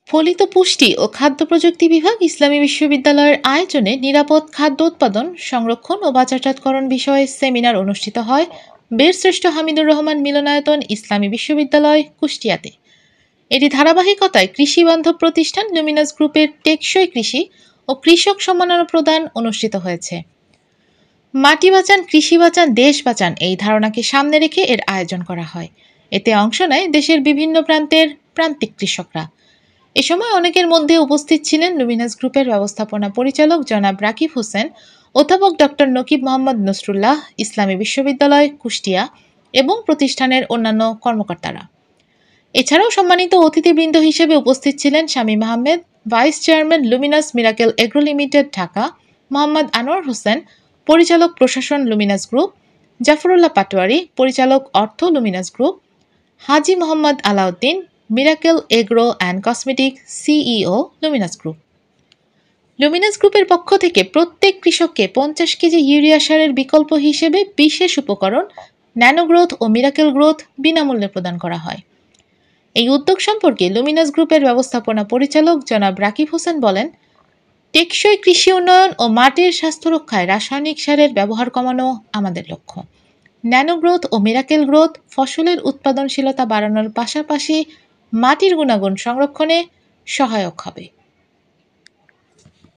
ফলিত পুষ্টি ও খাদ্য প্রযুক্তি বিভাগ ইসলামী বিশ্ববিদ্যালয়ের আয়োজনে নিরাপদ খাদ্য উৎপাদন, সংরক্ষণ ও বাজারজাতকরণ বিষয়ে সেমিনার অনুষ্ঠিত হয় বীরশ্রেষ্ঠ হামিদুর রহমান মিলনায়তন ইসলামী বিশ্ববিদ্যালয়, কুষ্টিয়াতে। এটি ধারাবাহিকতায় কৃষিবান্ধব প্রতিষ্ঠান লুমিনাস গ্রুপের টেকসই কৃষি ও কৃষক সম্মাননা প্রদান অনুষ্ঠিত হয়েছে। মাটি বাঁচান, কৃষি বাঁচান, দেশ বাঁচান এই ধারণাকে সামনে রেখে এর আয়োজন করা হয়। এতে অংশ নেয় দেশের বিভিন্ন প্রান্তের প্রান্তিক কৃষকরা। এ সময় অনেকের মধ্যে উপস্থিত ছিলেন লুমিনাস গ্রুপের ব্যবস্থাপনা পরিচালক জনাব রাকিব হোসেন, অধ্যাপক ডক্টর নকিব মোহাম্মদ নসরুল্লাহ, ইসলামী বিশ্ববিদ্যালয় কুষ্টিয়া এবং প্রতিষ্ঠানের অন্যান্য কর্মকর্তারা। এছাড়াও সম্মানিত অতিথিবৃন্দ হিসেবে উপস্থিত ছিলেন Shamim Ahmed, vice chairman Luminous miracle agro limited Dhaka, Mohammad Anwar Hossain, পরিচালক প্রশাসন লুমিনাস গ্রুপ, জাফরুল্লাহ পাটোয়ারি, পরিচালক অর্থ Luminous group, Haji Mohammad Alauddin, miracle agro and cosmetic CEO Luminous group. Luminous গ্রুপের পক্ষ থেকে প্রত্যেক কৃষককে 50 কেজি ইউরিয়া সারের বিকল্প হিসেবে বিশেষ উপকরণ ন্যানো গ্রোথ ও মিরাকেল গ্রোথ বিনামূল্যে প্রদান করা হয়। এই উদ্যোগ সম্পর্কে লুমিনাস গ্রুপের ব্যবস্থাপনা পরিচালক জনাব রাকিব হোসেন বলেন, টেকসই কৃষি উন্নয়ন ও মাটির স্বাস্থ্য রক্ষায় রাসায়নিক সারের ব্যবহার কমানো আমাদের লক্ষ্য। ন্যানো গ্রোথ ও মিরাকেল গ্রোথ ফসলের উৎপাদনশীলতা বাড়ানোর পাশাপাশি মাটির গুণাগুণ সংরক্ষণে সহায়ক হবে।